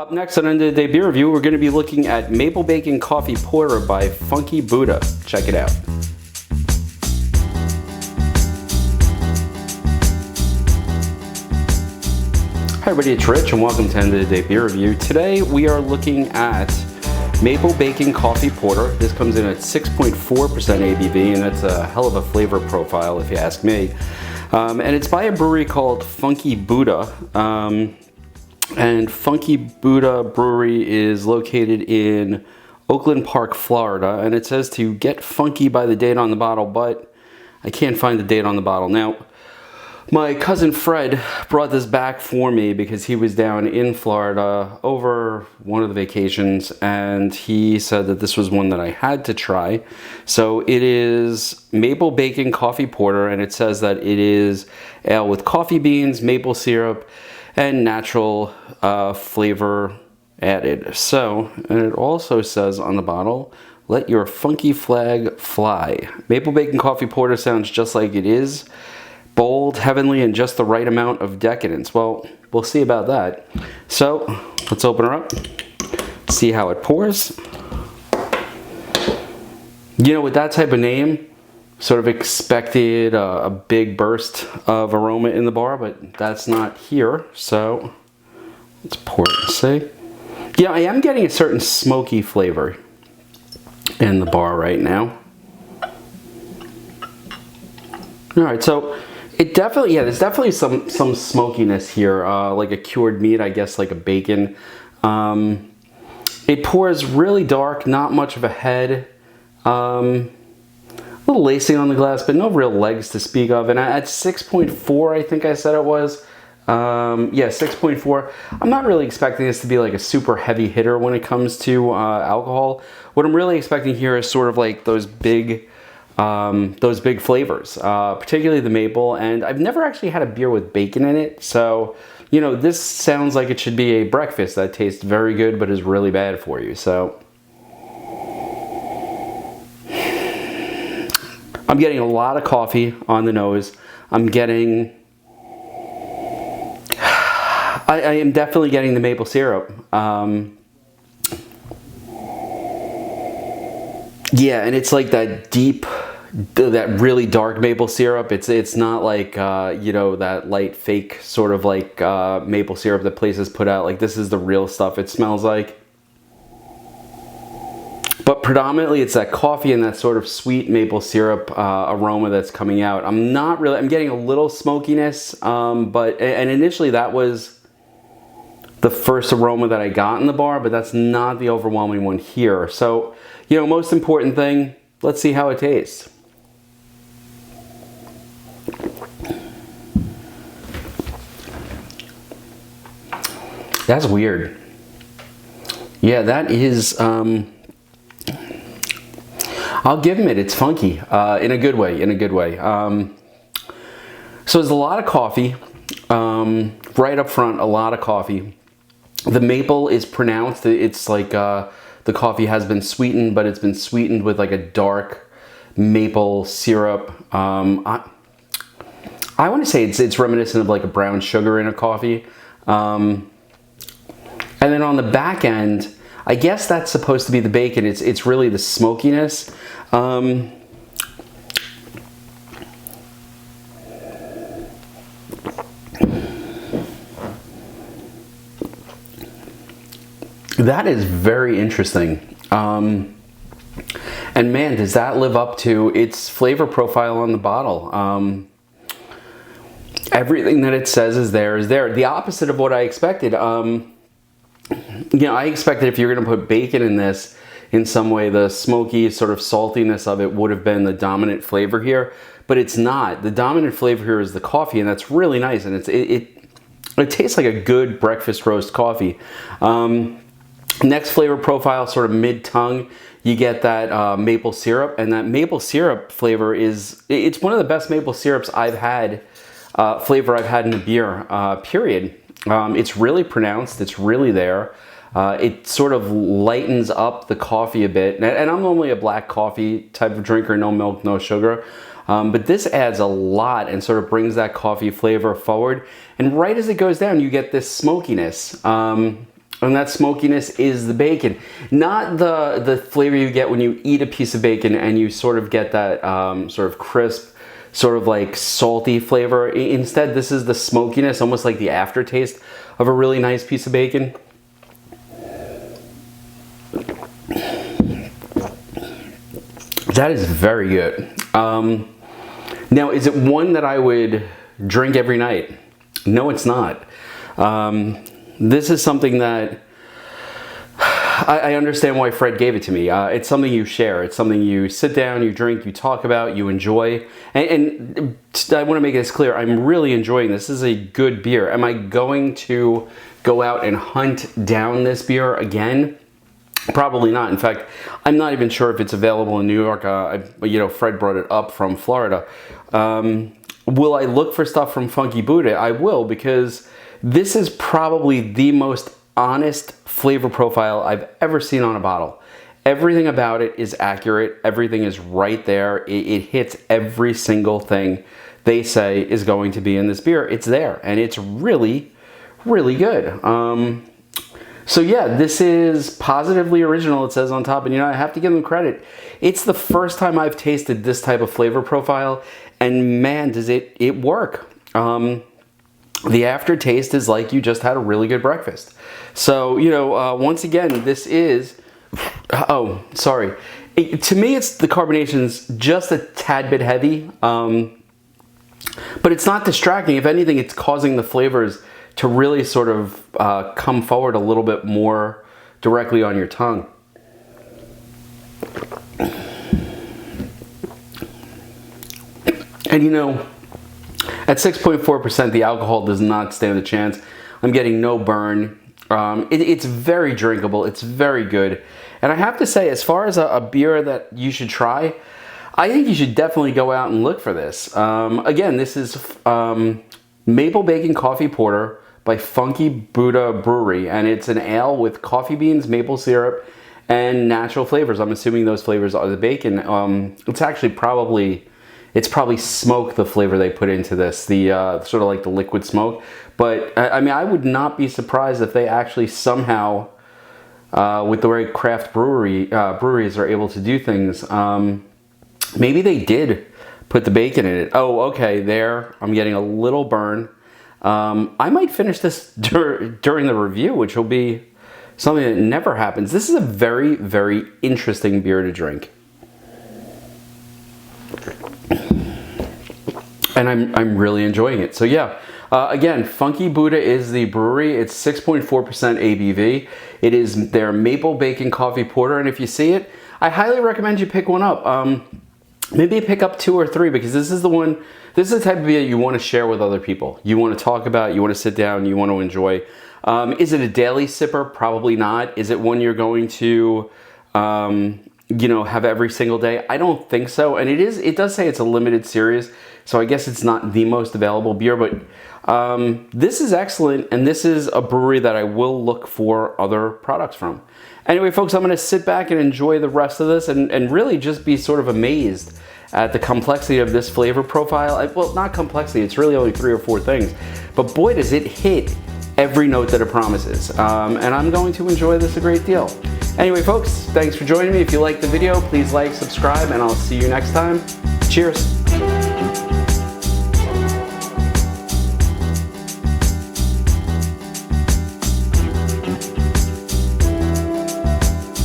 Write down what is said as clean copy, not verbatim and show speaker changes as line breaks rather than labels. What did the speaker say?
Up next on End of the Day Beer Review, we're going to be looking at Maple Bacon Coffee Porter by Funky Buddha. Check it out. Hi everybody, it's Rich and welcome to End of the Day Beer Review. Today we are looking at Maple Bacon Coffee Porter. This comes in at 6.4% ABV, and that's a hell of a flavor profile if you ask me. And it's by a brewery called Funky Buddha. And Funky Buddha Brewery is located in Oakland Park, Florida. And it says to get funky by the date on the bottle, but I can't find the date on the bottle. Now, my cousin Fred brought this back for me because he was down in Florida over one of the vacations, and he said that this was one that I had to try. So it is Maple Bacon Coffee Porter, and it says that it is ale with coffee beans, maple syrup, and natural flavor added. So, and it also says on the bottle, let your funky flag fly. Maple Bacon Coffee Porter sounds just like it is. Bold, heavenly, and just the right amount of decadence. Well, we'll see about that. So, let's open her up, see how it pours. You know, with that type of name, sort of expected a big burst of aroma in the bar, but that's not here. So, let's pour it and see. Yeah, I am getting a certain smoky flavor in the bar right now. All right, so it definitely, yeah, there's definitely some smokiness here, like a cured meat, I guess, like a bacon. It pours really dark, not much of a head. A little lacing on the glass, but no real legs to speak of. And at 6.4, I think I said it was. Yeah, 6.4. I'm not really expecting this to be like a super heavy hitter when it comes to alcohol. What I'm really expecting here is sort of like those big flavors, particularly the maple. And I've never actually had a beer with bacon in it. So, you know, this sounds like it should be a breakfast that tastes very good, but is really bad for you. So, I'm getting a lot of coffee on the nose. I'm getting, I am definitely getting the maple syrup. Yeah, and it's like that deep, that really dark maple syrup. It's not like, you know, that light fake sort of like maple syrup that places put out. Like, this is the real stuff it smells like. But predominantly it's that coffee and that sort of sweet maple syrup aroma that's coming out. I'm getting a little smokiness, and initially that was the first aroma that I got in the bar, but that's not the overwhelming one here. So, you know, most important thing, let's see how it tastes. That's weird. Yeah, that is, I'll give him it. It's funky in a good way. So there's a lot of coffee right up front. A lot of coffee. The maple is pronounced. It's like the coffee has been sweetened, but it's been sweetened with like a dark maple syrup. I want to say it's reminiscent of like a brown sugar in a coffee. And then on the back end, I guess that's supposed to be the bacon. It's really the smokiness. That is very interesting. And man, does that live up to its flavor profile on the bottle. Everything that it says is there. The opposite of what I expected. You know, I expected if you're going to put bacon in this, in some way, the smoky sort of saltiness of it would have been the dominant flavor here, but it's not. The dominant flavor here is the coffee, and that's really nice, and it tastes like a good breakfast roast coffee. Next flavor profile, sort of mid-tongue, you get that maple syrup, and that maple syrup flavor it's one of the best maple syrups I've had, flavor I've had in a beer, period. It's really pronounced, it's really there. It sort of lightens up the coffee a bit. And I'm normally a black coffee type of drinker, no milk, no sugar. But this adds a lot and sort of brings that coffee flavor forward. And right as it goes down, you get this smokiness. And that smokiness is the bacon. Not the flavor you get when you eat a piece of bacon and you sort of get that sort of crisp, sort of like salty flavor. Instead, this is the smokiness, almost like the aftertaste of a really nice piece of bacon. That is very good. Now, is it one that I would drink every night? No, it's not. This is something that I understand why Fred gave it to me. It's something you share. It's something you sit down, you drink, you talk about, you enjoy. And I want to make this clear. I'm really enjoying this. This is a good beer. Am I going to go out and hunt down this beer again? Probably not. In fact, I'm not even sure if it's available in New York. Fred brought it up from Florida. Will I look for stuff from Funky Buddha? I will, because this is probably the most honest flavor profile I've ever seen on a bottle. Everything about it is accurate. Everything is right there. It hits every single thing they say is going to be in this beer. It's there, and it's really, really good. So yeah, this is positively original, it says on top, and I have to give them credit. It's the first time I've tasted this type of flavor profile, and man, does it work. The aftertaste is like you just had a really good breakfast. So, once again, this is, to me, it's the carbonation's just a tad bit heavy, but it's not distracting. If anything, it's causing the flavors to really sort of come forward a little bit more directly on your tongue. And at 6.4%, the alcohol does not stand a chance. I'm getting no burn. It's very drinkable. It's very good. And I have to say, as far as a beer that you should try, I think you should definitely go out and look for this. Again, this is Maple Bacon Coffee Porter by Funky Buddha Brewery, and it's an ale with coffee beans, maple syrup, and natural flavors. I'm assuming those flavors are the bacon. It's probably smoke, the flavor they put into this, the sort of like the liquid smoke. But I mean, I would not be surprised if they actually somehow, with the way craft breweries are able to do things, maybe they did put the bacon in it. Oh, okay, there, I'm getting a little burn. I might finish this during the review, which will be something that never happens. This is a very, very interesting beer to drink. And I'm really enjoying it. So yeah, again, Funky Buddha is the brewery. It's 6.4% ABV. It is their Maple Bacon Coffee Porter, and if you see it, I highly recommend you pick one up. Maybe pick up 2 or 3, because this is the type of beer you want to share with other people. You want to talk about, you want to sit down, you want to enjoy. Is it a daily sipper? Probably not. Is it one you're going to, have every single day? I don't think so. And it does say it's a limited series, so I guess it's not the most available beer, but this is excellent, and this is a brewery that I will look for other products from. Anyway, folks, I'm going to sit back and enjoy the rest of this and really just be sort of amazed at the complexity of this flavor profile. Well, not complexity, it's really only 3 or 4 things, but boy, does it hit every note that it promises. And I'm going to enjoy this a great deal. Anyway, folks, thanks for joining me. If you liked the video, please like, subscribe, and I'll see you next time. Cheers.